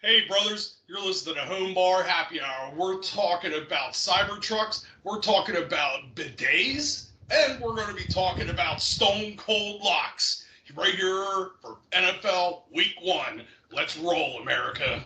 Hey, brothers, you're listening to Home Bar Happy Hour. We're talking about cybertrucks, we're talking about bidets, and we're going to be talking about stone cold locks right here for NFL Week 1. Let's roll, America.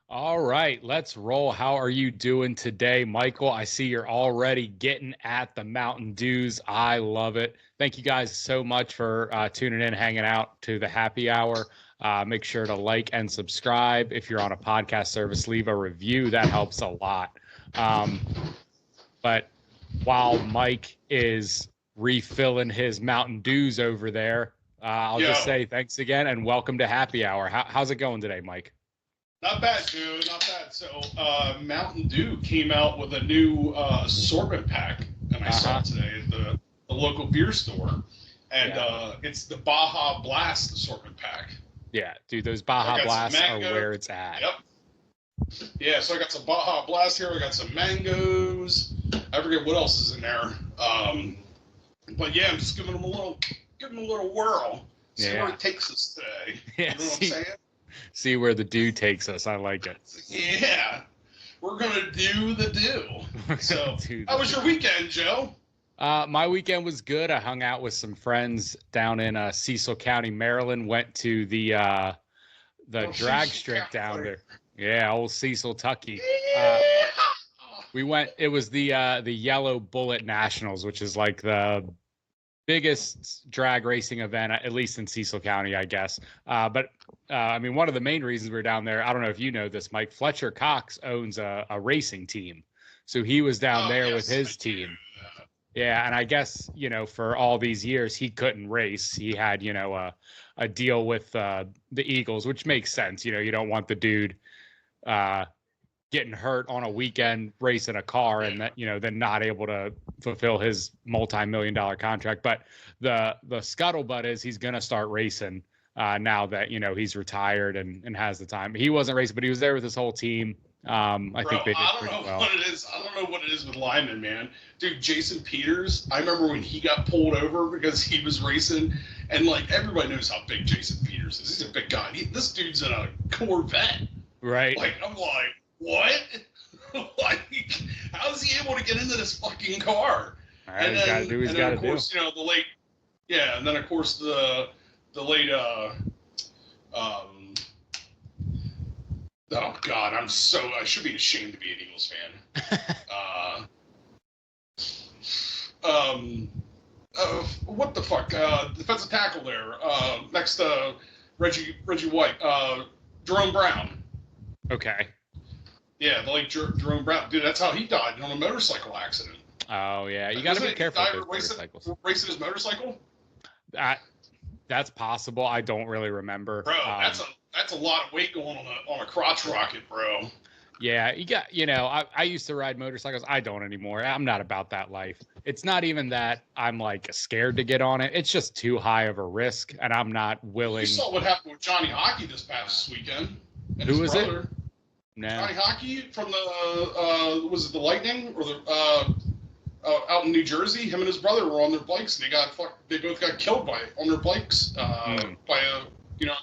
All right, let's roll. How are you doing today, Michael? I see you're already getting at the Mountain Dews. I love it. Thank you guys so much for tuning in, hanging out to the happy hour. Make sure to like and subscribe. If you're on a podcast service, leave a review. That helps a lot. But while Mike is refilling his Mountain Dews over there, I'll just say thanks again and welcome to Happy Hour. How's it going today, Mike? Not bad, dude. Not bad. So, Mountain Dew came out with a new assortment pack, and I saw it today at the local beer store. And it's the Baja Blast assortment pack. Yeah, dude, those Baja Blasts are where it's at. Yep. Yeah, so I got some Baja Blast here. I got some mangoes. I forget what else is in there. But yeah, I'm just giving them a little whirl. See where it takes us today. Yeah, you know what I'm saying? See where the dew takes us. I like it. Yeah, we're gonna do the do. So, how was your weekend, Joe? My weekend was good. I hung out with some friends down in Cecil County, Maryland. Went to the drag strip down there. Yeah, old Cecil Tucky. We went. It was the Yellow Bullet Nationals, which is like the biggest drag racing event, at least in Cecil County, I guess. But I mean, one of the main reasons we're down there, I don't know if you know this, Mike, Fletcher Cox owns a racing team. So he was down there with his team. Yeah, and I guess, for all these years, he couldn't race. He had, a deal with the Eagles, which makes sense. You don't want the dude getting hurt on a weekend racing a car and that, then not able to fulfill his multi-million-dollar contract. But the scuttlebutt is he's going to start racing now that, he's retired and has the time. He wasn't racing, but he was there with his whole team. I think they did pretty well. What it is. I don't know what it is with Lyman, man. Dude, Jason Peters, I remember when he got pulled over because he was racing, and like everybody knows how big Jason Peters is. He's a big guy. This dude's in a Corvette. Right. Like, I'm like, what? Like, how is he able to get into this fucking car? And then, gotta do what he's got to do. And then of course the late oh God, I should be ashamed to be an Eagles fan. What the fuck? Defensive tackle there. Next to Reggie White. Jerome Brown. Okay. Yeah, the late Jerome Brown. Dude, that's how he died, on a motorcycle accident. Oh yeah, you got to be careful with motorcycles. Racing his motorcycle? That's possible. I don't really remember. Bro, that's a lot of weight going on a crotch rocket, bro. Yeah, you got. I used to ride motorcycles. I don't anymore. I'm not about that life. It's not even that I'm like scared to get on it. It's just too high of a risk, and I'm not willing. You saw what happened with Johnny Hockey this past weekend. Who was it? No. Johnny Hockey from the was it the Lightning or the out in New Jersey? Him and his brother were on their bikes and they both got killed on their bikes by a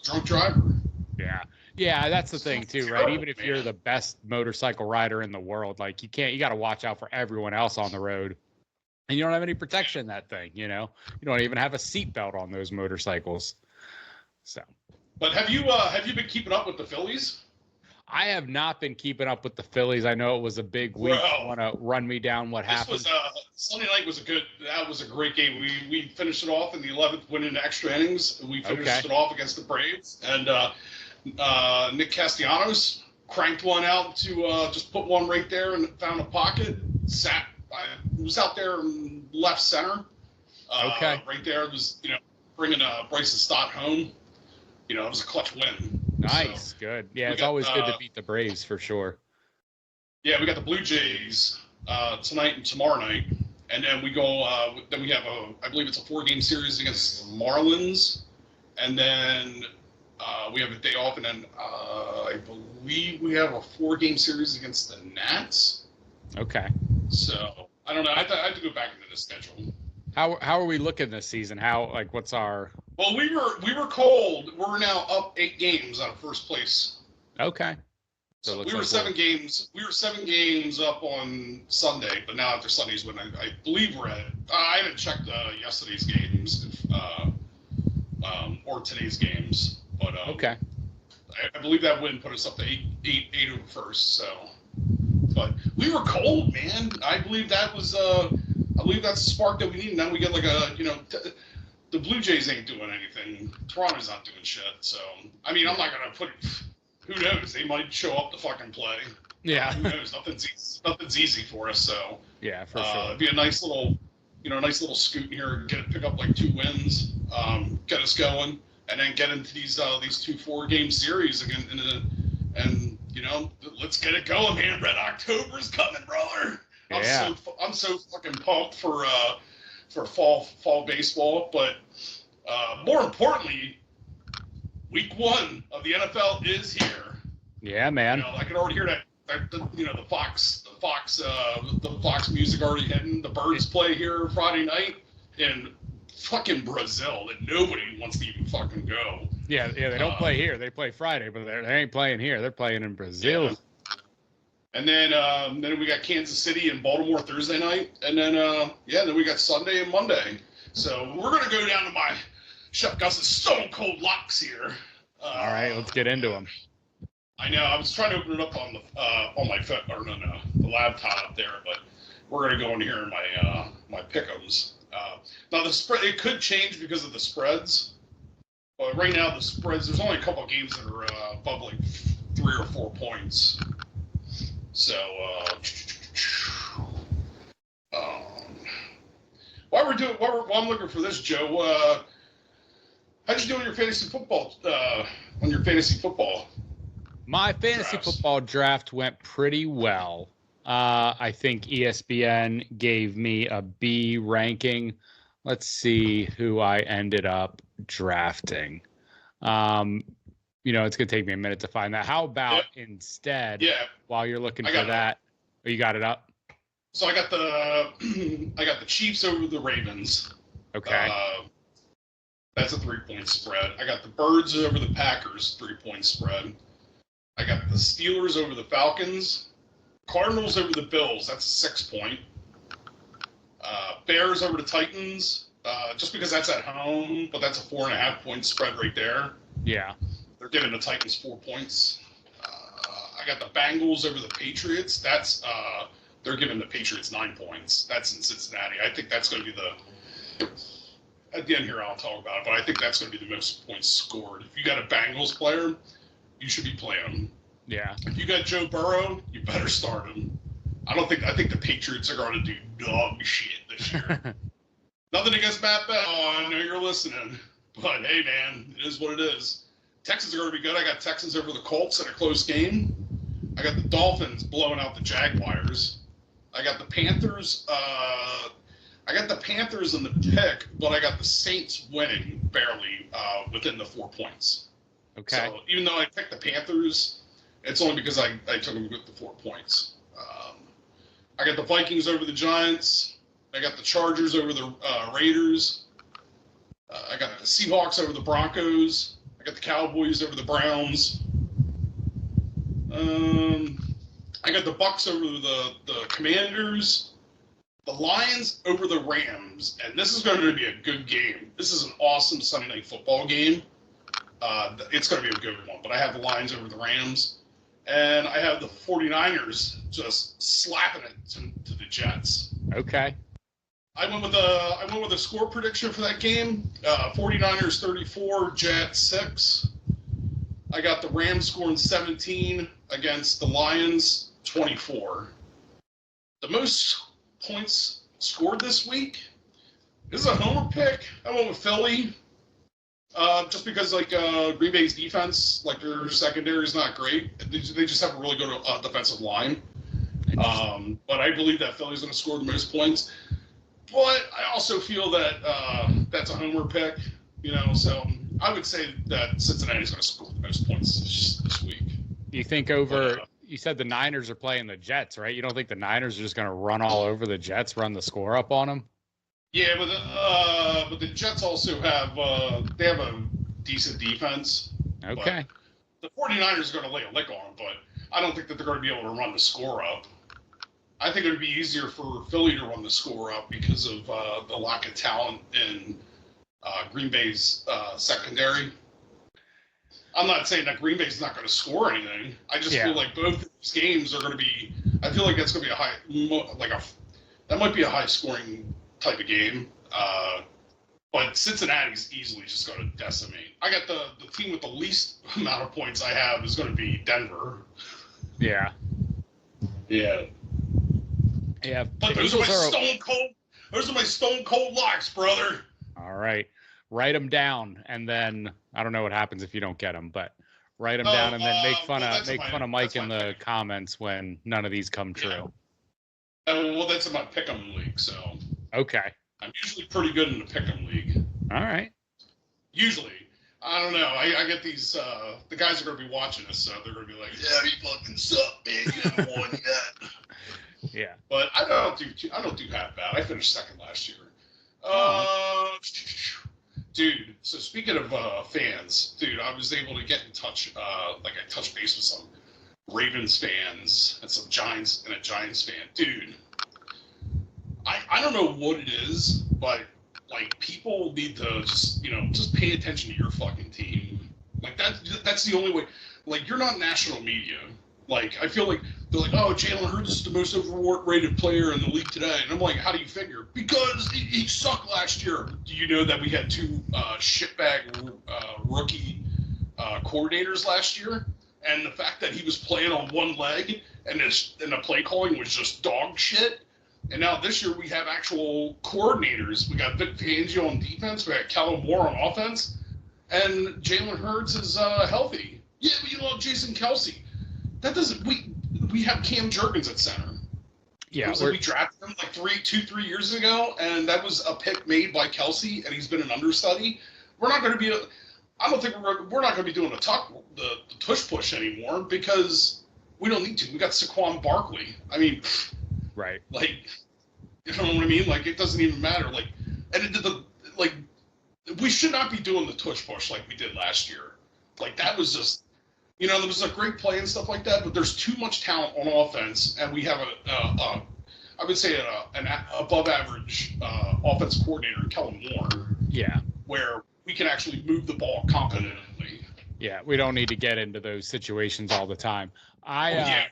drunk driver. Yeah, that's the thing too, right? Even if you're the best motorcycle rider in the world, like you got to watch out for everyone else on the road. And you don't have any protection in that thing, You don't even have a seatbelt on those motorcycles. So. But have you been keeping up with the Phillies? I have not been keeping up with the Phillies. I know it was a big week. Want to run me down what happened? Sunday night was a great game. We finished it off in the 11th, went into extra innings. We finished it off against the Braves, and Nick Castellanos cranked one out to just put one right there and found a pocket. Was out there in left center. Right there was bringing Bryson Stott home. It was a clutch win. Nice, good. Yeah, it's always good to beat the Braves for sure. Yeah, we got the Blue Jays tonight and tomorrow night, and then we go. Then we have I believe it's a 4-game series against the Marlins, and then we have a day off, and then I believe we have a 4-game series against the Nats. Okay. So I don't know. I have to go back into the schedule. How are we looking this season? What's our? Well, we were cold. We're now up 8 games out of first place. Okay. So we were 7 games. We were 7 games up on Sunday, but now after Sunday's win, I believe we're at. I haven't checked yesterday's games, or today's games, but okay. I believe that win put us up to 8 over first. So, but we were cold, man. I believe that was I believe that's the spark that we need. Now we get like the Blue Jays ain't doing anything. Toronto's not doing shit. So I mean, I'm not gonna put. Who knows? They might show up to fucking play. Yeah. Who knows? Nothing's easy for us. So yeah, for sure. It'd be a nice little scoot here. Pick up like 2 wins, get us going, and then get into these 2 4-game series again. And let's get it going, man. Red October's coming, brother. Yeah. I'm so fucking pumped for fall baseball, but more importantly, Week 1 of the NFL is here. Yeah, man. I can already hear that. The Fox music already hitting. The Birds play here Friday night in fucking Brazil that nobody wants to even fucking go. Yeah. They don't play here. They play Friday, but they ain't playing here. They're playing in Brazil. Yeah. And then we got Kansas City and Baltimore Thursday night, and then then we got Sunday and Monday. So we're gonna go down to my Chef Gus's Stone Cold Locks here. All right, let's get into them. I know. I was trying to open it up on my phone, or the laptop there, but we're gonna go in here in my pick'ems. Now the spread, it could change because of the spreads, but right now the spreads, there's only a couple of games that are above like 3 or 4 points. So while I'm looking for this, Joe, how'd you do on your fantasy football? My fantasy football draft went pretty well. I think ESPN gave me a B ranking. Let's see who I ended up drafting. It's going to take me a minute to find that. How about instead, while you're looking for that, you got it up? So I got the Chiefs over the Ravens. Okay. That's a 3-point spread. I got the Birds over the Packers, 3-point spread. I got the Steelers over the Falcons. Cardinals over the Bills, that's a 6-point. Bears over the Titans, just because that's at home, but that's a 4.5-point spread right there. Yeah. They're giving the Titans 4 points. I got the Bengals over the Patriots. They're giving the Patriots 9 points. That's in Cincinnati. I think that's going to be at the end here I'll talk about it, but I think that's going to be the most points scored. If you got a Bengals player, you should be playing him. Yeah. If you got Joe Burrow, you better start him. I think the Patriots are going to do dog shit this year. Nothing against Matt Bell. I know you're listening, but hey, man, it is what it is. Texans are going to be good. I got Texans over the Colts in a close game. I got the Dolphins blowing out the Jaguars. I got the Panthers. In the pick, but I got the Saints winning barely within the 4 points. Okay. So even though I picked the Panthers, it's only because I took them with the 4 points. I got the Vikings over the Giants. I got the Chargers over the Raiders. I got the Seahawks over the Broncos. I got the Cowboys over the Browns. I got the Bucks over the Commanders. The Lions over the Rams. And this is going to be a good game. This is an awesome Sunday Night Football game. It's going to be a good one. But I have the Lions over the Rams. And I have the 49ers just slapping it to the Jets. Okay. I went with a score prediction for that game. 49ers 34, Jets 6. I got the Rams scoring 17 against the Lions 24. The most points scored this week. This is a homer pick. I went with Philly. Just because Green Bay's defense, their secondary is not great. They just have a really good defensive line. But I believe that Philly's going to score the most points. But I also feel that that's a homer pick, so I would say that Cincinnati's going to score the most points this week. You think over? You said the Niners are playing the Jets, right? You don't think the Niners are just going to run all over the Jets, run the score up on them? Yeah, but the Jets also have they have a decent defense. Okay. The 49ers are going to lay a lick on them, but I don't think that they're going to be able to run the score up. I think it would be easier for Philly to run the score up because of the lack of talent in Green Bay's secondary. I'm not saying that Green Bay's not going to score anything. I just feel like both of these games are going to be. I feel like that's going to be that might be a high scoring type of game. But Cincinnati's easily just going to decimate. I got the team with the least amount of points I have is going to be Denver. Yeah. Yeah. Yeah. But those are my stone cold locks, brother. All right. Write them down, and then I don't know what happens if you don't get them, but write them down and then make fun of Mike in the comments when none of these come true. Well, that's in my pick'em league, so. Okay. I'm usually pretty good in the pick'em league. All right. Usually. I don't know. I get these, the guys are going to be watching us, so they're going to be like, yeah, you fucking suck, man. You haven't won yet. Yeah. But I don't do half bad. I finished second last year. Dude, so speaking of fans, dude, I was able to get in touch, I touched base with some Ravens fans and some Giants and a Giants fan. Dude, I don't know what it is, but, people need to just pay attention to your fucking team. That's the only way. You're not national media. I feel like they're like, oh, Jalen Hurts is the most overrated player in the league today. And I'm like, how do you figure? Because he sucked last year. Do you know that we had two shitbag rookie coordinators last year? And the fact that he was playing on one leg and the play calling was just dog shit. And now this year we have actual coordinators. We got Vic Fangio on defense. We got Kellen Moore on offense. And Jalen Hurts is healthy. Yeah, but you love Jason Kelce. That doesn't. We have Cam Jurgens at center. Yeah, we drafted him 3 years ago, and that was a pick made by Kelce, and he's been an understudy. We're not going to be. I don't think we're not going to be doing the tush push anymore because we don't need to. We got Saquon Barkley. I mean, right? You know what I mean? It doesn't even matter. We should not be doing the tush push like we did last year. That was just. There was a great play and stuff like that, but there's too much talent on offense, and we have I would say an above-average offense coordinator, Kellen Moore. Yeah. Where we can actually move the ball competently. Yeah, we don't need to get into those situations all the time. Running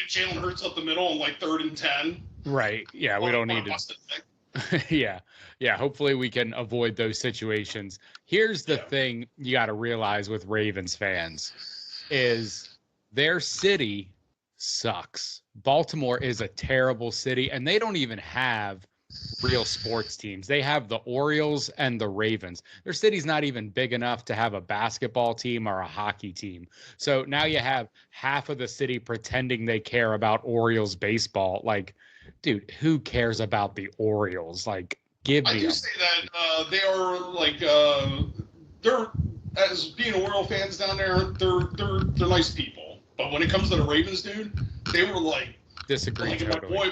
Jalen Hurts up the middle on 3rd and 10. Right. Yeah, we don't need to. Yeah. Hopefully we can avoid those situations. Here's the thing you got to realize with Ravens fans. Is their city sucks. Baltimore is a terrible city, and they don't even have real sports teams. They have the Orioles and the Ravens. Their city's not even big enough to have a basketball team or a hockey team. So now you have half of the city pretending they care about Orioles baseball. Dude, who cares about the Orioles? Give me. I do say that they are they're. As being Oriole fans down there, they're nice people. But when it comes to the Ravens, dude, they were disagree. Totally.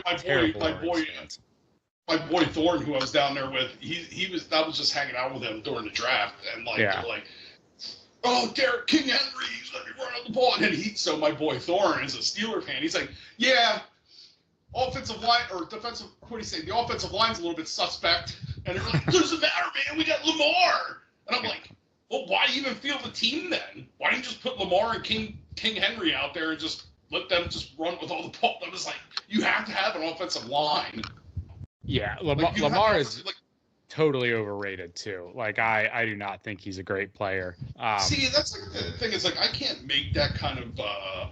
My boy Thorne, who I was down there with, I was just hanging out with him during the draft, and they're like, oh, Derek King Henry, he's let me run out the ball, and then so my boy Thorne is a Steeler fan. He's like, yeah, offensive line or defensive. What do you say? The offensive line's a little bit suspect, and they're like, doesn't matter, man. We got Lamar, and I'm like. Well, why even field the team then? Why didn't you just put Lamar and King Henry out there and just let them just run with all the ball? I was like, you have to have an offensive line. Yeah, Lamar is totally overrated too. I do not think he's a great player. See, that's the thing is I can't make that kind of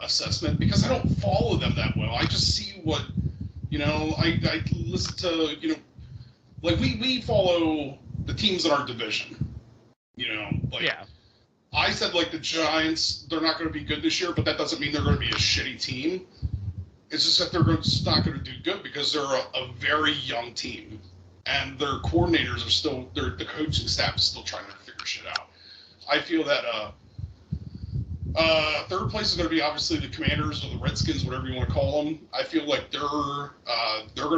assessment because I don't follow them that well. I just see what I listen to. We follow the teams in our division. I said the Giants, they're not going to be good this year, but that doesn't mean they're going to be a shitty team. It's just that they're just not going to do good because they're a very young team, and their coordinators are still, the coaching staff is still trying to figure shit out. I feel that third place is going to be obviously the Commanders or the Redskins, whatever you want to call them. I feel like they're going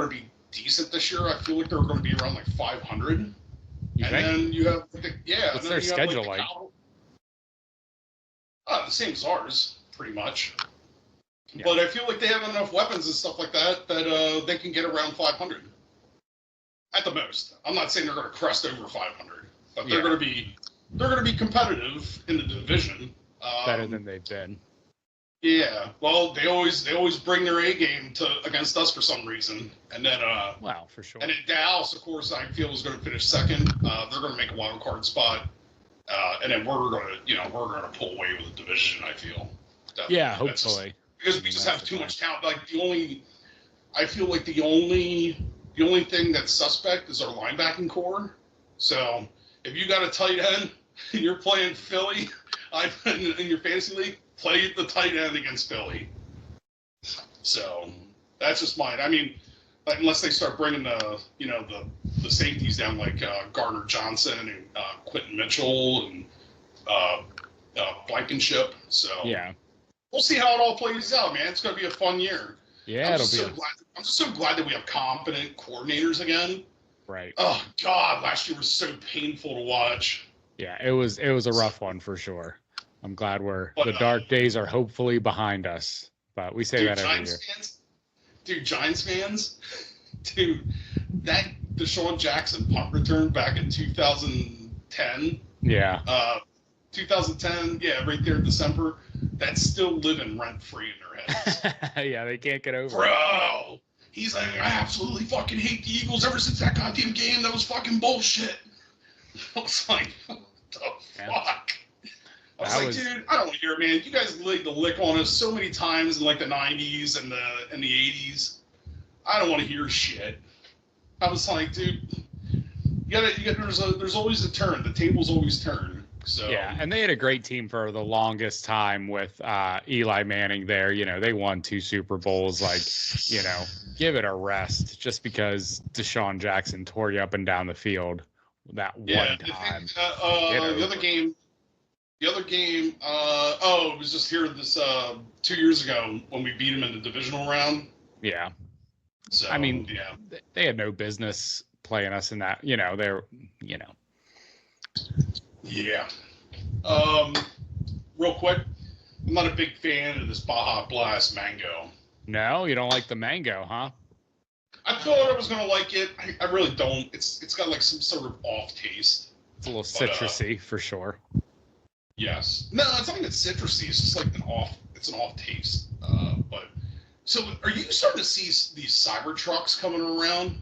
to be decent this year. I feel like they're going to be around like 500. You think? Then you have What's their schedule like? The same as ours, pretty much. Yeah. But I feel like they have enough weapons and stuff like that they can get around 500 at the most. I'm not saying they're going to crest over 500, but they're going to be competitive in the division. Better than they've been. Yeah. Well, they always bring their A game against us for some reason, and then wow, for sure. And then Dallas, of course, I feel is going to finish second. They're going to make a wild card spot, and then we're going to pull away with the division. I feel. Definitely. Yeah, hopefully. Because we just have too much talent. Like I feel like the only thing that's suspect is our linebacking core. So if you got a tight end and you're playing Philly, in your fantasy league, play the tight end against Philly. So that's just mine. I mean, unless they start bringing the safeties down like Gardner Johnson and Quentin Mitchell and Blankenship. So yeah. We'll see how it all plays out, man. It's going to be a fun year. Yeah, I'm just so glad that we have competent coordinators again. Right. Oh God, last year was so painful to watch. Yeah, it was a rough one for sure. I'm glad the dark days are hopefully behind us. But we say that every year. Giants fans, that Deshaun Jackson punt return back in 2010. Yeah. 2010, yeah, right there in December. That's still living rent-free in their heads. Yeah, they can't get over it. Bro, he's like, I absolutely fucking hate the Eagles ever since that goddamn game. That was fucking bullshit. I was like, what the fuck? I was like, dude, I don't want to hear it, man. You guys laid the lick on us so many times in like the 90s and the 80s. I don't want to hear shit. I was like, dude, there's always a turn. The tables always turn. So yeah, and they had a great team for the longest time with Eli Manning there. You know, they won 2 Super Bowls. Like, you know, give it a rest just because Deshaun Jackson tore you up and down the field that one time. The other game, it was just here this 2 years ago when we beat them in the divisional round. Yeah. So, I mean, they had no business playing us in that. You know, they're, you know. Yeah. Real quick, I'm not a big fan of this Baja Blast mango. No, you don't like the mango, huh? I thought I was gonna like it. I really don't. It's got like some sort of off taste. It's a little citrusy for sure. Yes. No, it's not even citrusy. It's just like an off taste. But so are you starting to see these cybertrucks coming around?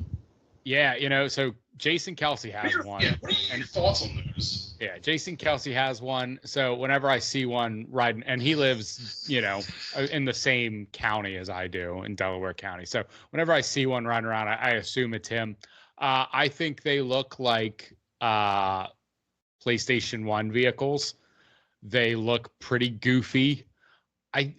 Yeah, you know, so Jason Kelsey has one. Yeah, what are your thoughts on those? Yeah, Jason Kelsey has one. So whenever I see one riding, and he lives, you know, in the same county as I do, in Delaware County. So whenever I see one riding around, I assume it's him. I think they look like PlayStation 1 vehicles. They look pretty goofy. I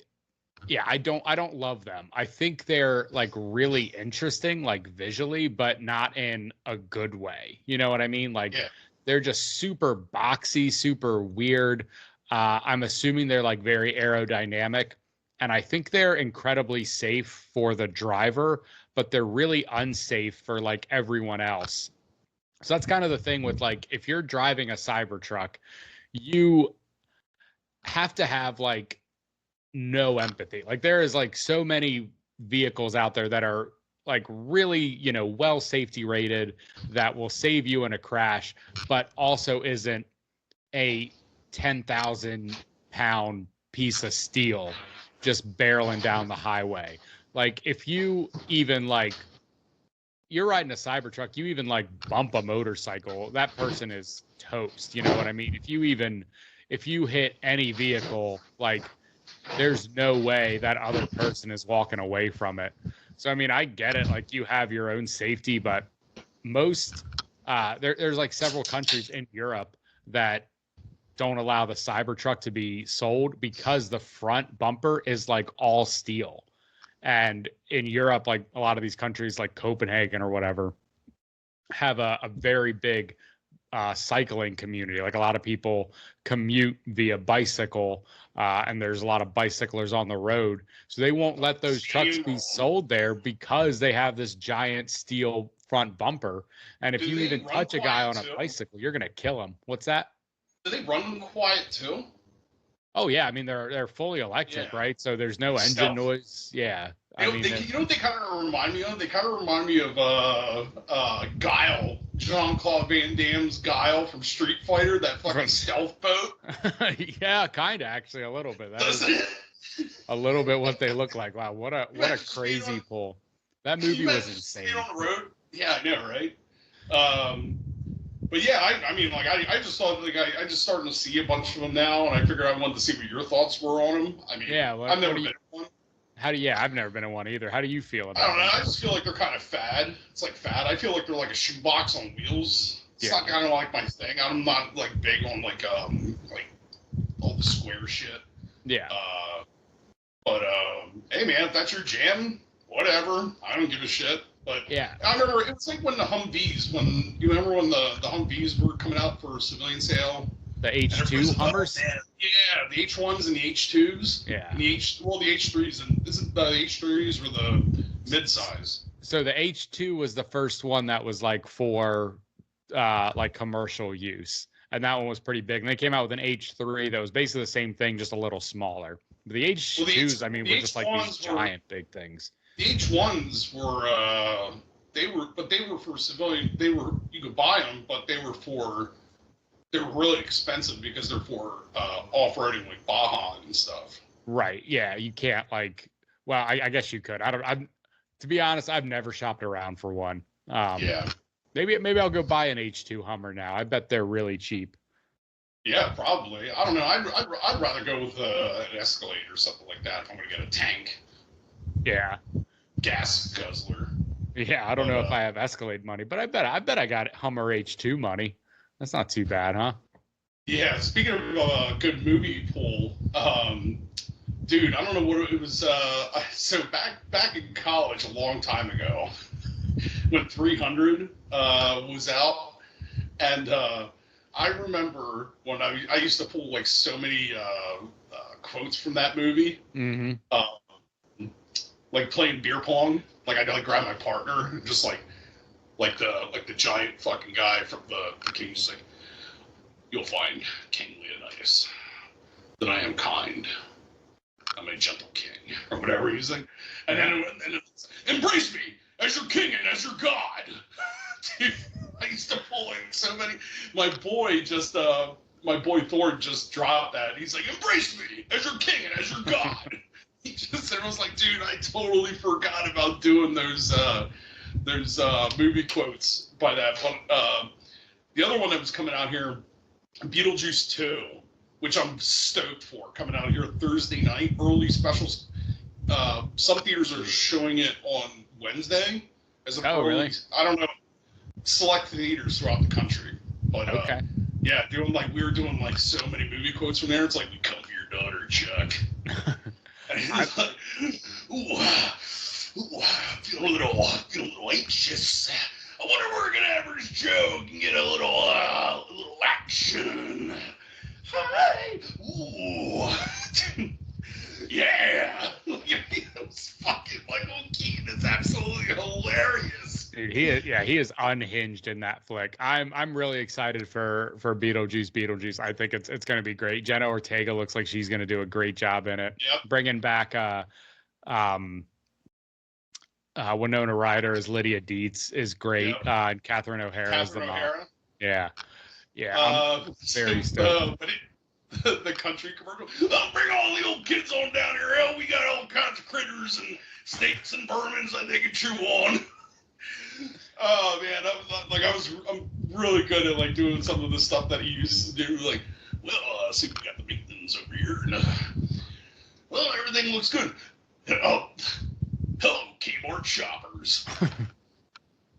don't love them. I think they're like really interesting, like visually, but not in a good way. You know what I mean? Like they're just super boxy, super weird. I'm assuming they're like very aerodynamic, and I think they're incredibly safe for the driver, but they're really unsafe for like everyone else. So that's kind of the thing with like, if you're driving a Cybertruck, you have to have like no empathy. Like there is like so many vehicles out there that are like really, you know, well safety rated that will save you in a crash, but also isn't a 10,000 pound piece of steel just barreling down the highway. Like if you even like, you're riding a Cybertruck, you even like bump a motorcycle, that person is toast. You know what I mean? If you hit any vehicle, like there's no way that other person is walking away from it. So, I mean, I get it. Like you have your own safety, but most, there's like several countries in Europe that don't allow the Cybertruck to be sold because the front bumper is like all steel. And in Europe, like a lot of these countries like Copenhagen or whatever have a very big cycling community. Like a lot of people commute via bicycle, and there's a lot of bicyclers on the road. So they won't let those trucks be sold there because they have this giant steel front bumper. And if you even touch a guy on a bicycle, you're gonna kill him. What's that? Do they run quiet too? Oh yeah, I mean they're fully electric, right? So there's no engine noise. Yeah. You know what they kind of remind me of? They kind of remind me of Guile, Jean-Claude Van Damme's Guile from Street Fighter, that fucking stealth boat. Yeah, kind of actually a little bit. That is a little bit what they look like. Wow, what a crazy pull. That movie was insane. On the road? Yeah, I know, right? But yeah, I mean, like I just thought, like I just started to see a bunch of them now, and I figured I wanted to see what your thoughts were on them. I mean, yeah, I've never been in one. I've never been in one either. How do you feel about it? I don't know. I just feel like they're kind of fad. It's like fad. I feel like they're like a shoebox on wheels. It's not kind of like my thing. I'm not like big on like all the square shit. Yeah. But hey man, if that's your jam, whatever. I don't give a shit. But yeah, I remember it was like when the Humvees, when you remember when the Humvees were coming out for civilian sale. The H2 Hummers? Yeah, the H1s and the H2s. Yeah. And the H3s. And isn't the H3s were the mid-size? So the H2 was the first one that was like for like commercial use. And that one was pretty big. And they came out with an H3 that was basically the same thing, just a little smaller. But the H2s, were just like these giant big things. The H1s were, they were for civilian. You could buy them, but they were really expensive because they're for off-roading like Baja and stuff. Right. Yeah. You can't like. Well, I guess you could. To be honest, I've never shopped around for one. Yeah. Maybe I'll go buy an H2 Hummer now. I bet they're really cheap. Yeah, probably. I don't know. I'd rather go with an Escalade or something like that if I'm gonna get a tank. Yeah. Gas guzzler. Yeah. I don't know if I have Escalade money, but I bet I got Hummer H2 money. That's not too bad, huh? Yeah, speaking of a good movie pool, dude, I don't know what it was. So back in college a long time ago, when 300 was out, and I remember when I used to pull like so many quotes from that movie, like playing beer pong. Like I'd like grab my partner and just like the giant fucking guy from the King's like, you'll find King Leonidas that I am kind. I'm a gentle king, or whatever he's like. And then it's, embrace me as your king and as your god. Dude, I used to pull in so many. My boy Thor just dropped that. He's like, embrace me as your king and as your god. I was like, dude, I totally forgot about doing those movie quotes by that. But the other one that was coming out here, Beetlejuice 2, which I'm stoked for, coming out here Thursday night, early specials. Some theaters are showing it on Wednesday as a early, really? I don't know, select theaters throughout the country. But yeah, we were doing like so many movie quotes from there. It's like, we come for your daughter, Chuck. And he's like, feel a little anxious. I wonder where we're gonna have this joke and get a little action. Hi. Ooh. Yeah. It was fucking Michael Keaton. It's absolutely hilarious. Dude, he is unhinged in that flick. I'm really excited for Beetlejuice. I think it's going to be great. Jenna Ortega looks like she's going to do a great job in it. Yep. Bringing back Winona Ryder as Lydia Dietz is great. Yep. And Catherine O'Hara as the mom. Yeah. I'm very stoked. The country commercial. Oh, bring all the old kids on down here. Hell, we got all kinds of critters and snakes and vermins that they can chew on. Oh man, I'm really good at like doing some of the stuff that he used to do. Like, well, see, we got the big things over here. And, well, everything looks good. Oh, hello, keyboard shoppers.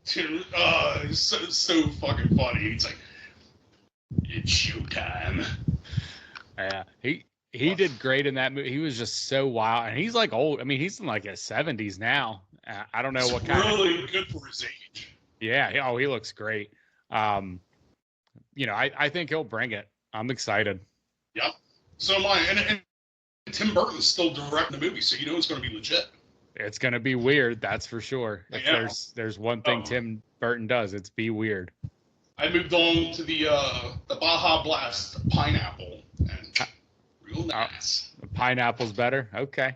Dude, it's so fucking funny. He's like, it's showtime. Yeah, he did great in that movie. He was just so wild, and he's like old. I mean, he's in like his 70s now. I don't know what kind. Really good for his age. Yeah. He looks great. I think he'll bring it. I'm excited. Yep. So am I. And Tim Burton's still directing the movie, so it's going to be legit. It's going to be weird, that's for sure. If there's one thing Tim Burton does, it's be weird. I moved on to the Baja Blast pineapple, and real nice. The pineapple's better. Okay.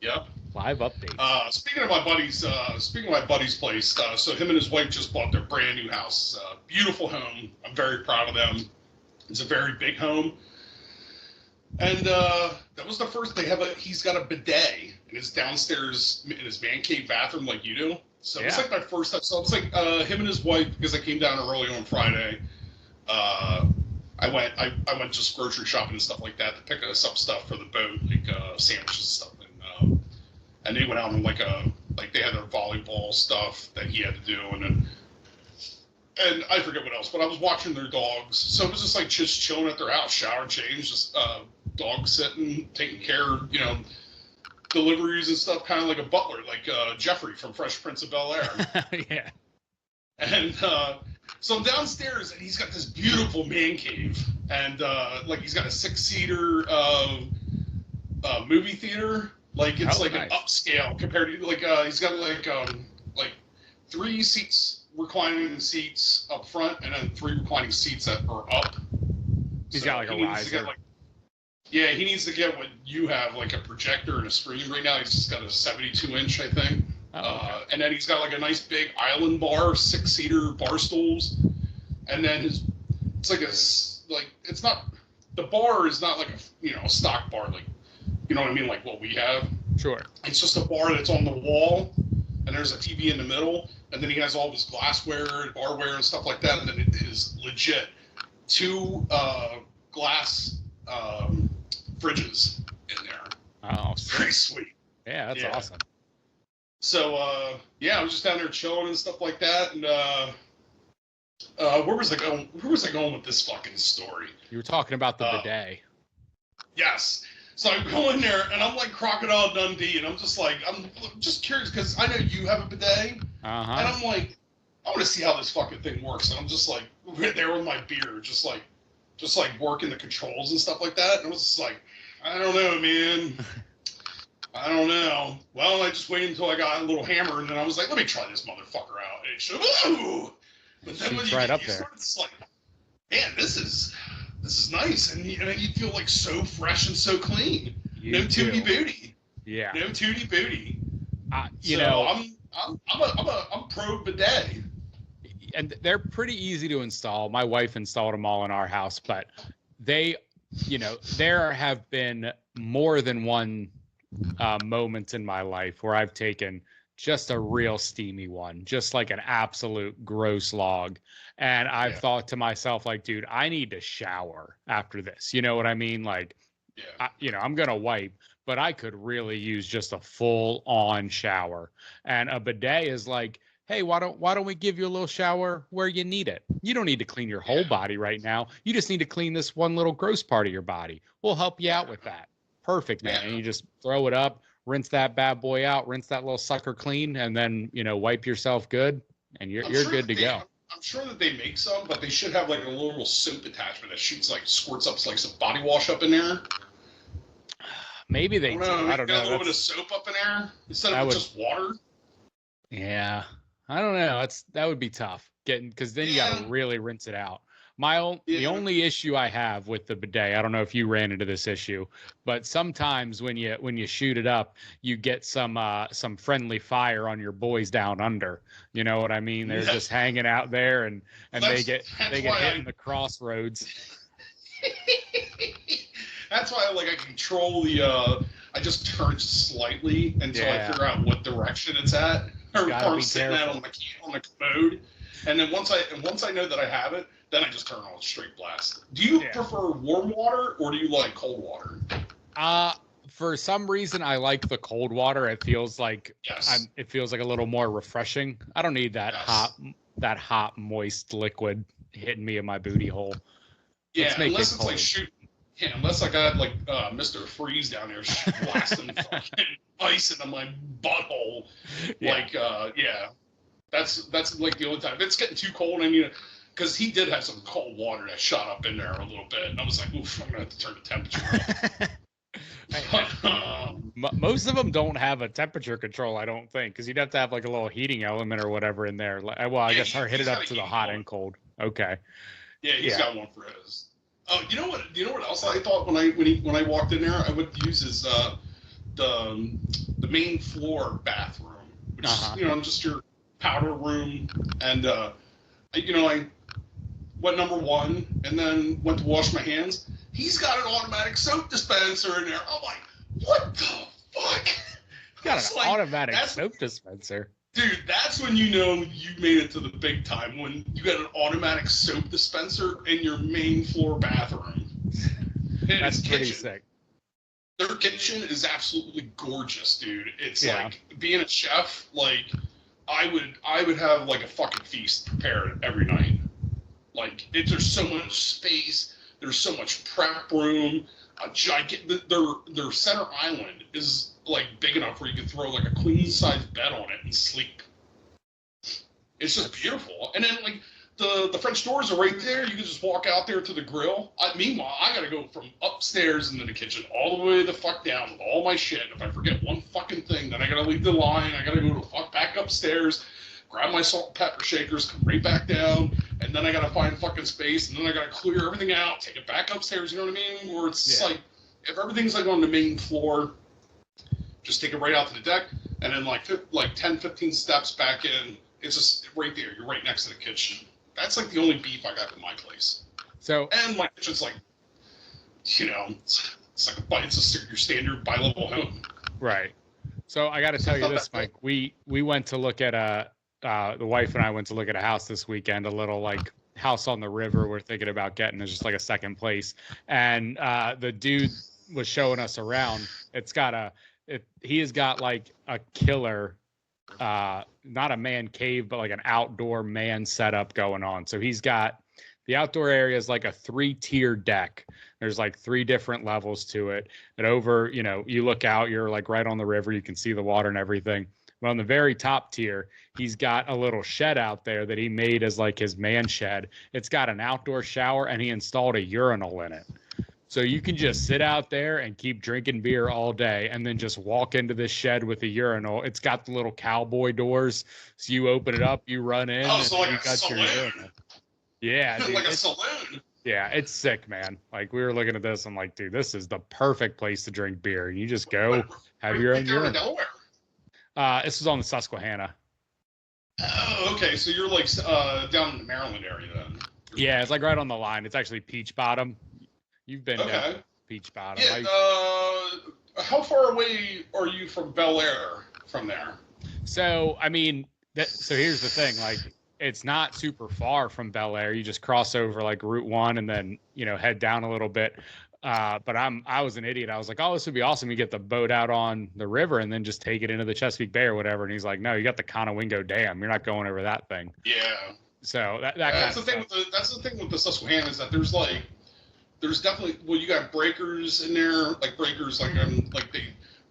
Yep. Live updates. Speaking of my buddy's place, so him and his wife just bought their brand new house. Beautiful home. I'm very proud of them. It's a very big home. And that was the first. He's got a bidet in his downstairs in his man cave bathroom, like you do. So it's like my first time. So it was like him and his wife, because I came down early on Friday. I went just grocery shopping and stuff like that to pick us up stuff for the boat, like sandwiches and stuff. And they went out and they had their volleyball stuff that he had to do, and I forget what else. But I was watching their dogs, so it was just like just chilling at their house, shower, change, just dog sitting, taking care, deliveries and stuff, kind of like a butler, like Jeffrey from Fresh Prince of Bel-Air. Yeah. And so I'm downstairs, and he's got this beautiful man cave, and he's got a 6-seater movie theater. Like it's nice. An upscale compared to he's got like 3 reclining seats up front, and then 3 reclining seats that are up. He's got a riser. He needs to get what you have, like a projector and a screen. Right now, he's just got a 72-inch, I think. Oh, okay. And then he's got like a nice big island bar, 6-seater bar stools, and then it's not, the bar is not like a stock bar, like, you know what I mean, like what we have. Sure. It's just a bar that's on the wall, and there's a TV in the middle, and then he has all of his glassware and barware and stuff like that, and then it is legit 2 glass fridges in there. Oh, pretty sweet. Yeah, that's awesome. So I was just down there chilling and stuff like that, and where was I going with this fucking story? You were talking about the bidet. Yes. So I go in there, and I'm like Crocodile Dundee, and I'm just curious, because I know you have a bidet, and I'm like, I want to see how this fucking thing works, and I'm just like right there with my beer, just like working the controls and stuff like that, and I was just like, I don't know, man. I don't know. Well, I just waited until I got a little hammer, and then I was like, let me try this motherfucker out. And it showed, ooh! But then when you right get up used there. to it, it's like, man, this is nice, and you feel like so fresh and so clean. No tootie booty. Yeah. No tootie booty. I'm pro bidet. And they're pretty easy to install. My wife installed them all in our house, but there have been more than one moment in my life where I've taken just a real steamy one, just like an absolute gross log. And I've thought to myself, like, dude, I need to shower after this. You know what I mean? Like, I'm going to wipe, but I could really use just a full on shower. And a bidet is like, hey, why don't we give you a little shower where you need it? You don't need to clean your whole body right now. You just need to clean this one little gross part of your body. We'll help you out with that. Perfect, man. And you just throw it up, rinse that bad boy out, rinse that little sucker clean, and then, wipe yourself good, and you're good to go. I'm sure that they make some, but they should have like a little soap attachment that squirts up like some body wash up in there. Maybe they do. I don't know. A little bit of soap up in there instead of just water. Yeah. I don't know. That would be tough because then you got to really rinse it out. The only issue I have with the bidet, I don't know if you ran into this issue, but sometimes when you shoot it up, you get some friendly fire on your boys down under. You know what I mean? They're just hanging out there, and they get hit in the crossroads. That's why I control I just turn slightly until I figure out what direction it's at, or I'm sitting at on the commode, and then once I know that I have it, then I just turn on straight blast. Do you prefer warm water, or do you like cold water? For some reason, I like the cold water. It feels like it feels like a little more refreshing. I don't need that hot, moist liquid hitting me in my booty hole. Yeah, unless it's like shooting. Yeah, unless I got like Mr. Freeze down there blasting fucking ice into my butthole. Yeah. That's like the only time. If it's getting too cold, and because he did have some cold water that shot up in there a little bit, and I was like, oof, I'm gonna have to turn the temperature up. Most of them don't have a temperature control, I don't think, because you'd have to have like a little heating element or whatever in there. Well, I guess hit it up to the hot and cold. Okay. Yeah, he's got one for his. Oh, you know what? You know what else I thought when I walked in there, I would use his the main floor bathroom, which is just your powder room, and I went number one, and then went to wash my hands. He's got an automatic soap dispenser in there. I'm like, what the fuck? Got an automatic soap dispenser. Dude, that's when you know you made it to the big time, when you got an automatic soap dispenser in your main floor bathroom. That's pretty sick. Their kitchen is absolutely gorgeous, dude. It's like being a chef, like I would have like a fucking feast prepared every night. Like there's so much space, there's so much prep room. Their center island is like big enough where you can throw like a queen size bed on it and sleep. It's just beautiful. And then like the French doors are right there. You can just walk out there to the grill. Meanwhile, I gotta go from upstairs into the kitchen all the way the fuck down with all my shit. If I forget one fucking thing, then I gotta leave the line. I gotta go to fuck back upstairs, grab my salt and pepper shakers, come right back down, and then I gotta find fucking space, and then I gotta clear everything out, take it back upstairs. You know what I mean? Where it's like, if everything's like on the main floor, just take it right out to the deck, and then like 10, 15 steps back in. It's just right there. You're right next to the kitchen. That's like the only beef I got in my place. So, and my kitchen's like, it's like it's your standard bi-level home. Right. So I got to tell you this, Mike. We went to look at the wife and I went to look at a house this weekend. A little like house on the river. We're thinking about getting. It's just like a second place, and the dude was showing us around. He has got like a killer. Not a man cave, but like an outdoor man setup going on. So he's got the outdoor area is like a 3-tier deck. There's like 3 different levels to it. And over, you look out, you're like right on the river. You can see the water and everything. But on the very top tier, he's got a little shed out there that he made as like his man shed. It's got an outdoor shower and he installed a urinal in it. So you can just sit out there and keep drinking beer all day and then just walk into this shed with a urinal. It's got the little cowboy doors. So you open it up, you run in, and so like you got your urinal. Yeah, dude, like a saloon. Yeah, it's sick, man. Like we were looking at this, I'm like, dude, this is the perfect place to drink beer. You just go have your own urinal. Delaware? This is on the Susquehanna. Oh, okay. So you're like down in the Maryland area then. Yeah, it's like right on the line. It's actually Peach Bottom. You've been to Peach Bottom. Yeah. How far away are you from Bel Air from there? So, I mean, so here's the thing. Like, it's not super far from Bel Air. You just cross over like Route 1 and then, head down a little bit. But I was an idiot. I was like, oh, this would be awesome. You get the boat out on the river and then just take it into the Chesapeake Bay or whatever. And he's like, no, you got the Conowingo Dam. You're not going over that thing. Yeah. So that's the thing. That's the thing with the Susquehanna is that there's definitely, you got breakers in there, like breakers,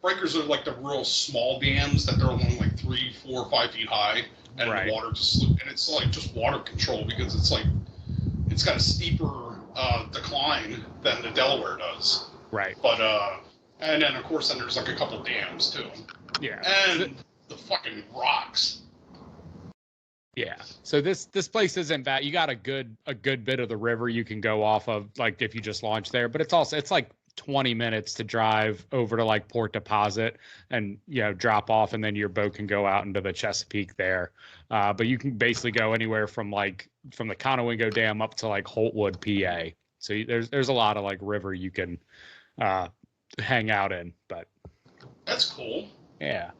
breakers are like the real small dams that they're only like 3, 4, 5 feet high, and the water just, and it's like just water control because it's got a steeper decline than the Delaware does. Right. But and then of course there's like a couple dams too. Yeah. And the fucking rocks. Yeah. So this place isn't bad. You got a good bit of the river you can go off of, like if you just launch there. But it's like 20 minutes to drive over to like Port Deposit and drop off, and then your boat can go out into the Chesapeake there. But you can basically go anywhere from the Conowingo Dam up to like Holtwood, PA. So there's a lot of like river you can hang out in. But that's cool. Yeah.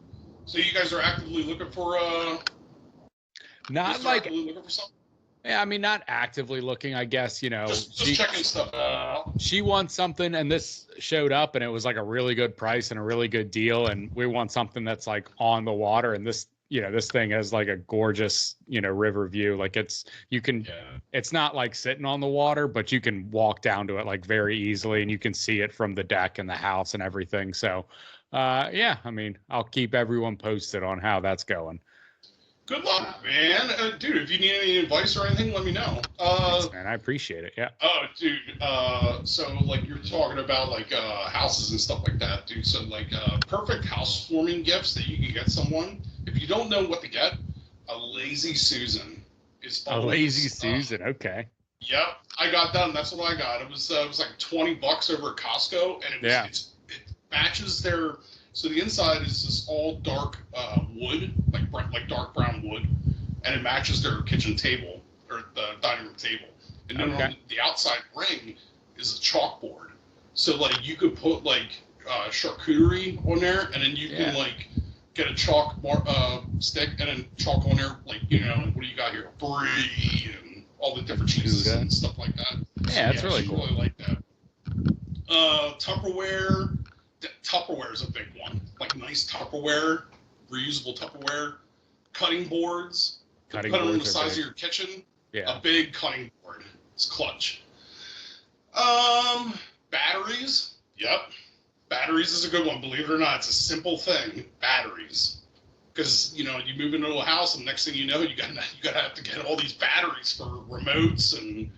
So you guys are actively looking for not like looking for something? Yeah, I mean, not actively looking, I guess, just checking stuff out. She wants something, and this showed up, and it was like a really good price and a really good deal, and we want something that's like on the water, and this thing has like a gorgeous, river view. Like it's not like sitting on the water, but you can walk down to it like very easily, and you can see it from the deck and the house and everything. So, I mean, I'll keep everyone posted on how that's going. Good luck, man. Dude, if you need any advice or anything, let me know. Thanks, man. I appreciate it. Yeah. Oh, dude. So like you're talking about like houses and stuff like that, dude. So like perfect housewarming gifts that you can get someone. If you don't know what to get, a lazy Susan is always, a lazy Susan. Okay. Yep, I got that. And that's what I got. It was like $20 over at Costco, and it matches their. So the inside is this all dark wood, like dark brown wood, and it matches their kitchen table or the dining room table. And then on the outside ring is a chalkboard. So like you could put like charcuterie on there, and then you can like get a chalk stick and then chalk on there, like what do you got here? Brie and all the different cheeses and stuff like that. Yeah, that's really cool. Really like that. Tupperware. Tupperware is a big one. Like nice Tupperware, reusable Tupperware, cutting boards. Put them on the size of your kitchen. Yeah. A big cutting board. It's clutch. Batteries. Yep. Batteries is a good one. Believe it or not, it's a simple thing. Batteries. Because you move into a house, and next thing you know, you gotta have to get all these batteries for remotes and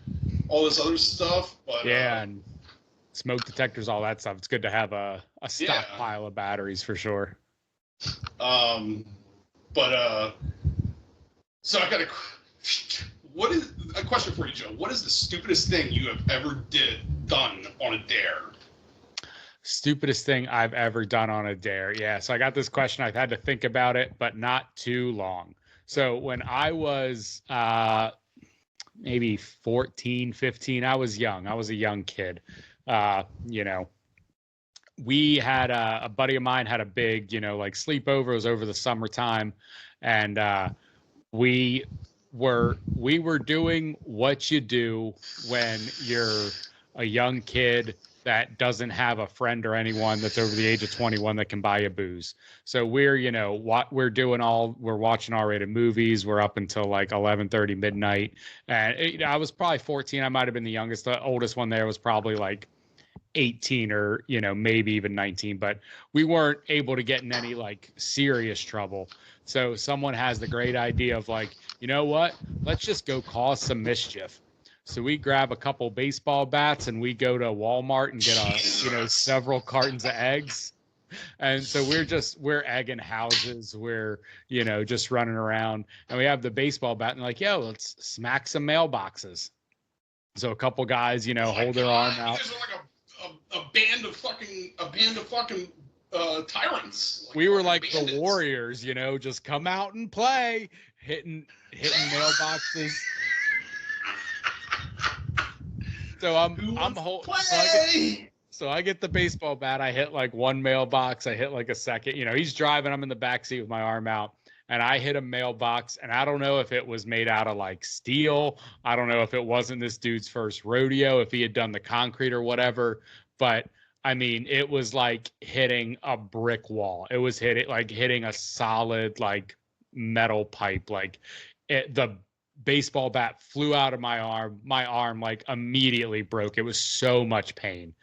all this other stuff. But and smoke detectors, all that stuff. It's good to have a stockpile of batteries for sure. So I got a question for you, Joe. What is the stupidest thing you have ever done on a dare? Stupidest thing I've ever done on a dare. Yeah. So I got this question. I've had to think about it, but not too long. So when I was maybe 14, 15, I was young. I was a young kid. We had a buddy of mine had a big, like sleepover. It was over the summertime, and we were doing what you do when you're a young kid that doesn't have a friend or anyone that's over the age of 21 that can buy you booze. So we're watching R-rated movies. We're up until like 11:30 midnight. And I was probably 14. I might've been the youngest. The oldest one there was probably like 18 or, maybe even 19, but we weren't able to get in any like serious trouble. So someone has the great idea of like, you know what, let's just go cause some mischief. So we grab a couple baseball bats and we go to Walmart and get several cartons of eggs. And so we're egging houses. We're, just running around, and we have the baseball bat and like, let's smack some mailboxes. So a couple guys, hold their arm out. You guys are like a band of fucking tyrants. We were like bandits. The Warriors, just come out and play, hitting mailboxes. So so I get the baseball bat. I hit like one mailbox. I hit like a second. He's driving. I'm in the backseat with my arm out, and I hit a mailbox. And I don't know if it was made out of like steel. I don't know if it wasn't this dude's first rodeo, if he had done the concrete or whatever. But I mean, it was like hitting a brick wall. It was hitting a solid like metal pipe. Like the baseball bat flew out of my arm. My arm like immediately broke. It was so much pain.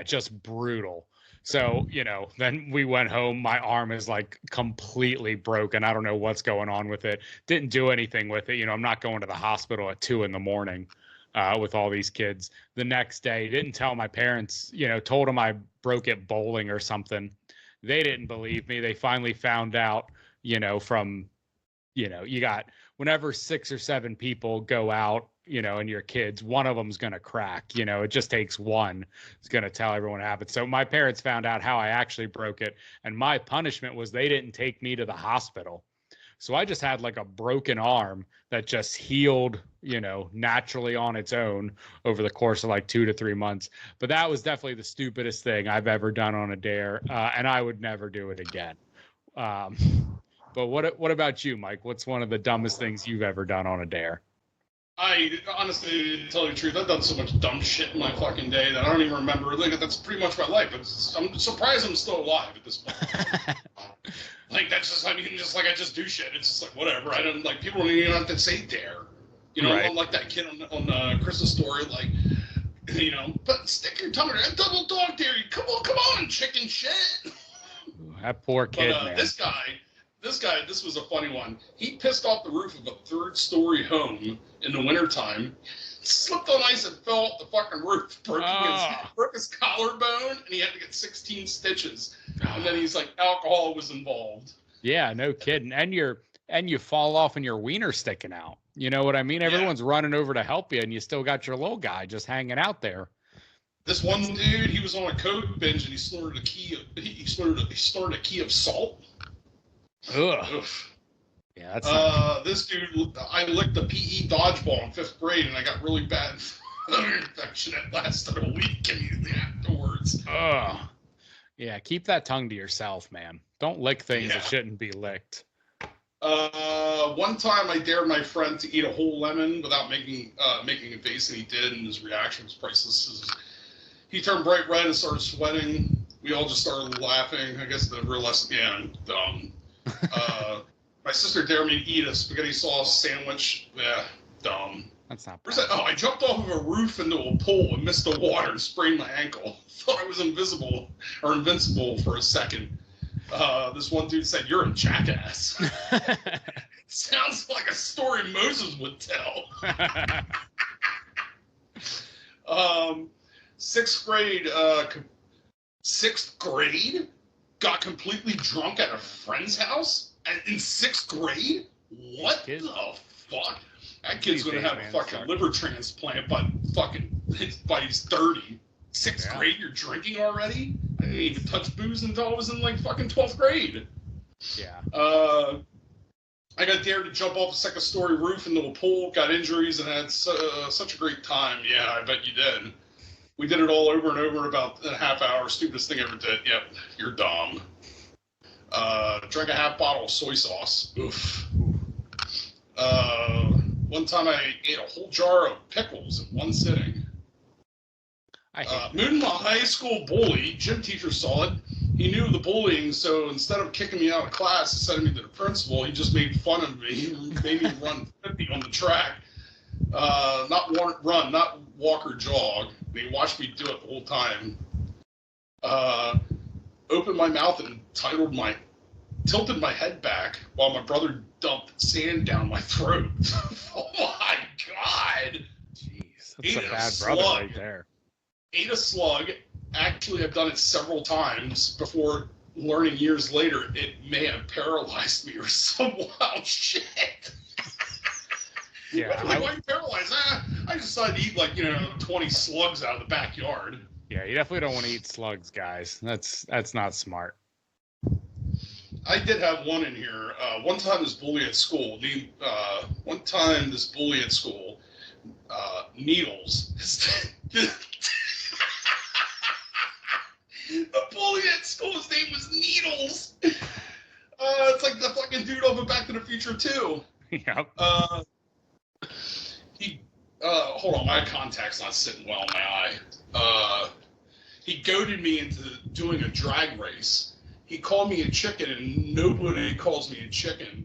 Just brutal. So, then we went home. My arm is like completely broken. I don't know what's going on with it. Didn't do anything with it. I'm not going to the hospital at 2 a.m. With all these kids. The next day, didn't tell my parents, told them I broke it bowling or something. They didn't believe me. They finally found out, from you got whenever 6 or 7 people go out, and your kids, one of them's going to crack, it just takes one. It's going to tell everyone what happened. So my parents found out how I actually broke it. And my punishment was they didn't take me to the hospital. So I just had like a broken arm that just healed, naturally on its own over the course of like 2 to 3 months. But that was definitely the stupidest thing I've ever done on a dare. And I would never do it again. But what about you, Mike? What's one of the dumbest things you've ever done on a dare? I honestly, to tell you the truth, I've done so much dumb shit in my fucking day that I don't even remember. Like, that's pretty much my life. I'm surprised I'm still alive at this point. Like, that's just, I just do shit. It's just like, whatever. I don't, like, people don't even have to say dare. Right. I'm like that kid on Chris's story, like, but stick your tongue in that double dog dare. Come on, chicken shit. That poor kid, man. This guy This was a funny one. He pissed off the roof of a 3rd-story home in the wintertime, slipped on ice and fell off the fucking roof, broke his collarbone, and he had to get 16 stitches. And then he's like, alcohol was involved. Yeah, no kidding. And you fall off and your wiener's sticking out. You know what I mean? Everyone's running over to help you, and you still got your little guy just hanging out there. This one dude, he was on a coke binge, and he snorted a key of salt. Ugh. Oof. Yeah, that's this dude, I licked a PE dodgeball in 5th grade, and I got really bad infection. It lasted a week immediately afterwards. Ugh. Yeah, keep that tongue to yourself, man. Don't lick things that shouldn't be licked. One time I dared my friend to eat a whole lemon without making a face, and he did, and his reaction was priceless. He turned bright red and started sweating. We all just started laughing. I guess the real lesson, dumb. My sister dared me to eat a spaghetti sauce sandwich. Yeah, dumb. That's not bad. Oh, I jumped off of a roof into a pool and missed the water and sprained my ankle. Thought I was invincible for a second. This one dude said, "You're a jackass." Sounds like a story Moses would tell. 6th grade, got completely drunk at a friend's house in 6th grade? What the fuck? That kid's gonna have a fucking liver transplant by he's 30. 6th grade, you're drinking already? I didn't even touch booze until I was in like fucking 12th grade. Yeah. I got dared to jump off a 2nd-story roof into a pool, got injuries, and had such a great time. Yeah, I bet you did. We did it all over and over in about a half hour. Stupidest thing I ever did. Yep, you're dumb. Drank a half bottle of soy sauce. Oof. One time I ate a whole jar of pickles in one sitting. My high school bully, gym teacher saw it. He knew the bullying, so instead of kicking me out of class and sending me to the principal, he just made fun of me. He made me run 50 on the track. Not walk or jog. And he watched me do it the whole time. Opened my mouth and tilted my head back while my brother dumped sand down my throat. Oh my God! Jeez, that's a bad brother right there. Ate a slug. Actually, I've done it several times before learning years later it may have paralyzed me or some wild shit. Yeah. Why are you paralyzed? I decided to eat 20 slugs out of the backyard. Yeah, you definitely don't want to eat slugs, guys. That's not smart. I did have one in here. One time this bully at school, Needles. The bully at school, his name was Needles. It's like the fucking dude off of Back to the Future 2. Yep. Hold on, my contact's not sitting well in my eye. He goaded me into doing a drag race. He called me a chicken, and nobody calls me a chicken.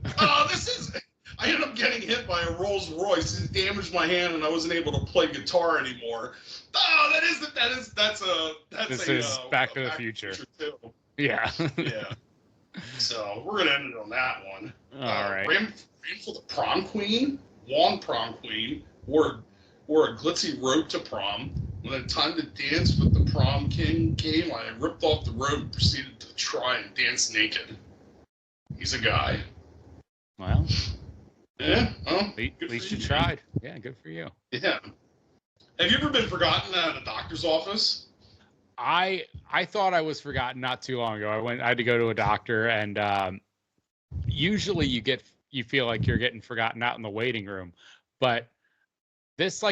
I ended up getting hit by a Rolls Royce. It damaged my hand, and I wasn't able to play guitar anymore. Oh, this is Back to the Future too. Yeah. Yeah. So we're gonna end it on that one. All right. Ran for the prom queen, won prom queen, wore a glitzy robe to prom. When the time to dance with the prom king came, I ripped off the robe and proceeded to try and dance naked. He's a guy. Well. Yeah. Well, at least you tried. Yeah, good for you. Yeah. Have you ever been forgotten at a doctor's office? I thought I was forgotten not too long ago. I had to go to a doctor, and usually you feel like you're getting forgotten out in the waiting room, but this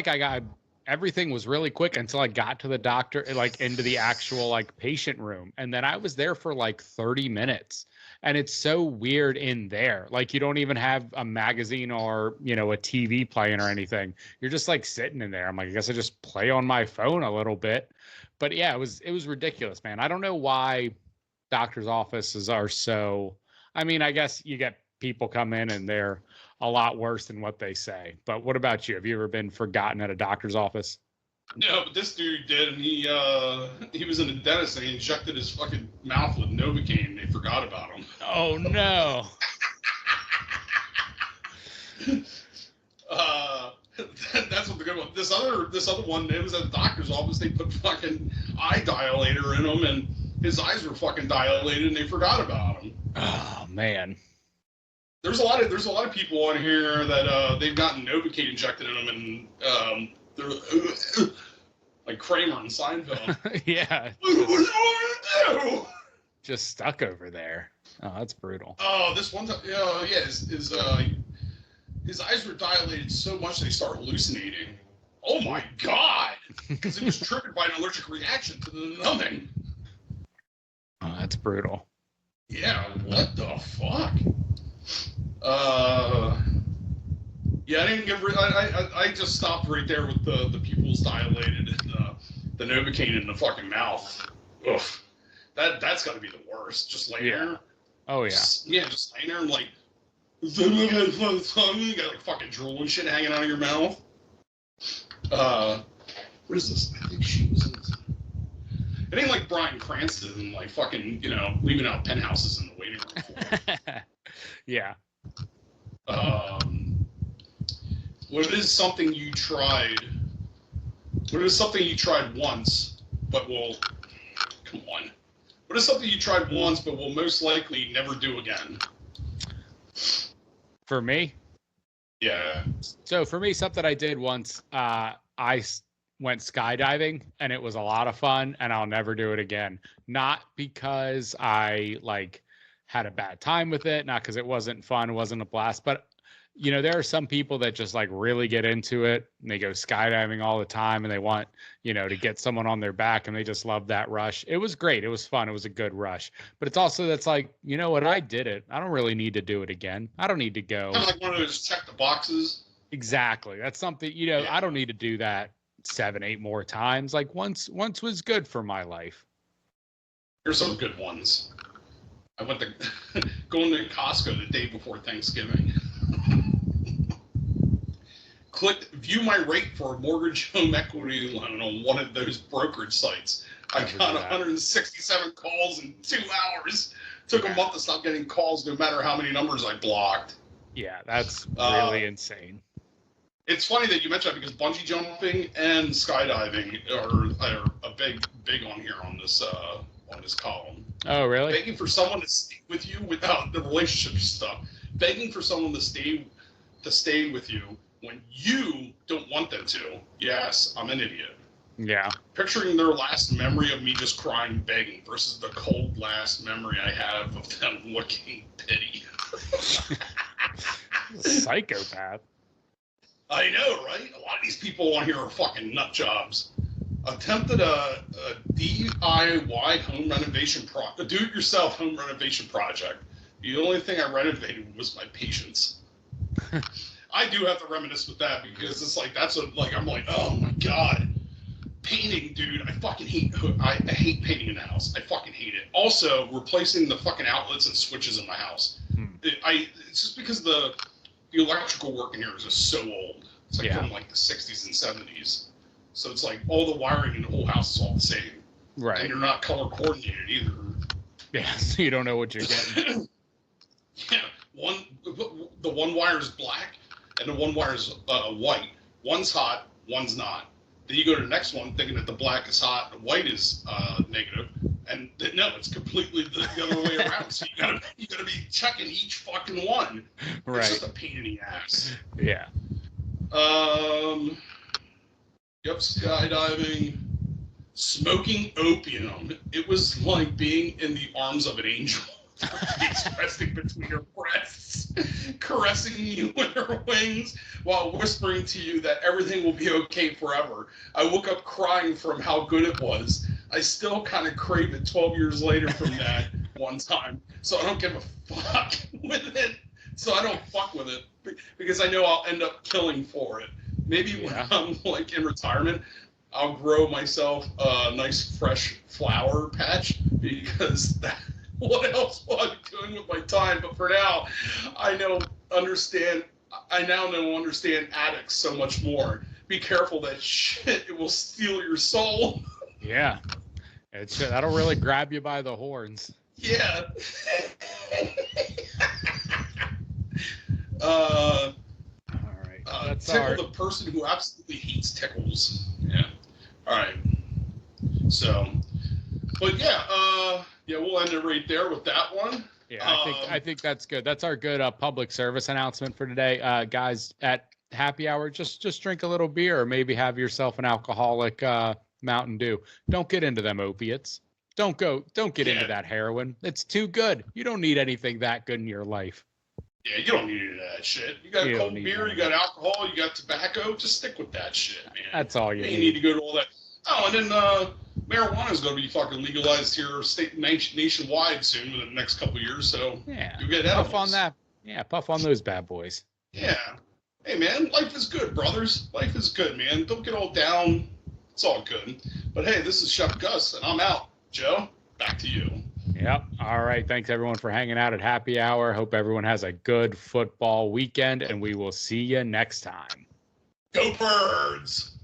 everything was really quick until I got to the doctor, into the actual patient room, and then I was there for 30 minutes. And it's so weird in there. You don't even have a magazine or, a TV playing or anything. You're just sitting in there. I'm I guess I just play on my phone a little bit. But yeah, it was ridiculous, man. I don't know why doctors' offices are so, I guess you get people come in and they're a lot worse than what they say. But what about you? Have you ever been forgotten at a doctor's office? No, but this dude did, and he was in a dentist, and he injected his fucking mouth with Novocaine, and they forgot about him. Oh, no. That's what the good one. This other one, it was at the doctor's office. They put fucking eye dilator in him, and his eyes were fucking dilated, and they forgot about him. Oh man. There's a lot of people on here that they've gotten Novocaine injected in them, and they're like Kramer and Seinfeld. Yeah. What are you going to do? Just stuck over there. Oh, that's brutal. Oh, this one time, yeah, his eyes were dilated so much they start hallucinating. Oh my god! Because it was triggered by an allergic reaction to the numbing. Oh, that's brutal. Yeah, what the fuck? Yeah, I didn't get. I just stopped right there with the pupils dilated and the Novocaine in the fucking mouth. Ugh, that's got to be the worst. Just laying there. Oh yeah. Just laying there and like, you got like fucking drool and shit hanging out of your mouth. What is this? I think she was in this. It ain't like Bryan Cranston, like fucking, leaving out penthouses in the waiting room for. Yeah. What is something you tried? What is something you tried once, but will? Come on. What is something you tried once, but will most likely never do again? For me? Yeah. So for me, something I did once, I went skydiving, and it was a lot of fun, and I'll never do it again. Not because I had a bad time with it, not because it wasn't fun, it wasn't a blast, but there are some people that just really get into it, and they go skydiving all the time, and they want, to get someone on their back, and they just love that rush. It was great. It was fun. It was a good rush. But it's also that's you know what? I did it. I don't really need to do it again. I don't need to go. Kind of like one of those check the boxes. Exactly. That's something, I don't need to do that 7, 8 more times. Once was good for my life. Here's some good ones. I went to going to Costco the day before Thanksgiving. Clicked view my rate for a mortgage home equity loan on one of those brokerage sites. I got 167 calls in 2 hours. Took a month to stop getting calls no matter how many numbers I blocked. Yeah, that's really insane. It's funny that you mentioned that because bungee jumping and skydiving are a big on here on this column. Oh, really? Begging for someone to stay with you without the relationship stuff. Begging for someone to stay with you when you don't want them to. Yes, I'm an idiot. Yeah. Picturing their last memory of me just crying begging versus the cold last memory I have of them looking pity. Psychopath. I know, right? A lot of these people on here are fucking nut jobs. Attempted a DIY home renovation a do-it-yourself home renovation project. The only thing I renovated was my patience. I do have to reminisce with that because it's I'm like, oh my god, painting, dude. I fucking hate. I hate painting in the house. I fucking hate it. Also, replacing the fucking outlets and switches in my house. It's just because the electrical work in here is just so old. It's from the 60s and 70s. So it's all the wiring in the whole house is all the same. Right. And you're not color coordinated either. Yeah, so you don't know what you're getting. Yeah, the one wire is black and the one wire is white. One's hot, one's not. Then you go to the next one thinking that the black is hot, the white is negative, and no, it's completely the other way around. So you gotta be checking each fucking one. Right. It's just a pain in the ass. Yeah. Yep, skydiving, smoking opium. It was like being in the arms of an angel. Resting between her breasts, caressing you with her wings while whispering to you that everything will be okay forever. I woke up crying from how good it was. I still kind of crave it 12 years later from that one time, so I don't give a fuck with it. So I don't fuck with it because I know I'll end up killing for it. Maybe when I'm in retirement, I'll grow myself a nice fresh flower patch because what else will I be doing with my time? But for now, I now understand addicts so much more. Be careful that shit, it will steal your soul. Yeah. That'll really grab you by the horns. Yeah. tickle the person who absolutely hates tickles. Yeah. All right. So, but yeah, we'll end it right there with that one. Yeah, I think that's good. That's our good public service announcement for today, guys. At happy hour, just drink a little beer, or maybe have yourself an alcoholic Mountain Dew. Don't get into them opiates. Don't get into that heroin. It's too good. You don't need anything that good in your life. Yeah, you don't need any of that shit. You got cold beer, you got alcohol, you got tobacco. Just stick with that shit, man. That's all you need to go to all that. Oh, and then marijuana is going to be fucking legalized here nationwide soon in the next couple of years. So yeah, you get puff on that. Yeah, puff on those bad boys. Yeah. Hey, man, life is good, brothers. Life is good, man. Don't get all down. It's all good. But hey, this is Chef Gus, and I'm out. Joe, back to you. Yep. All right. Thanks, everyone, for hanging out at happy hour. Hope everyone has a good football weekend, and we will see you next time. Go Birds!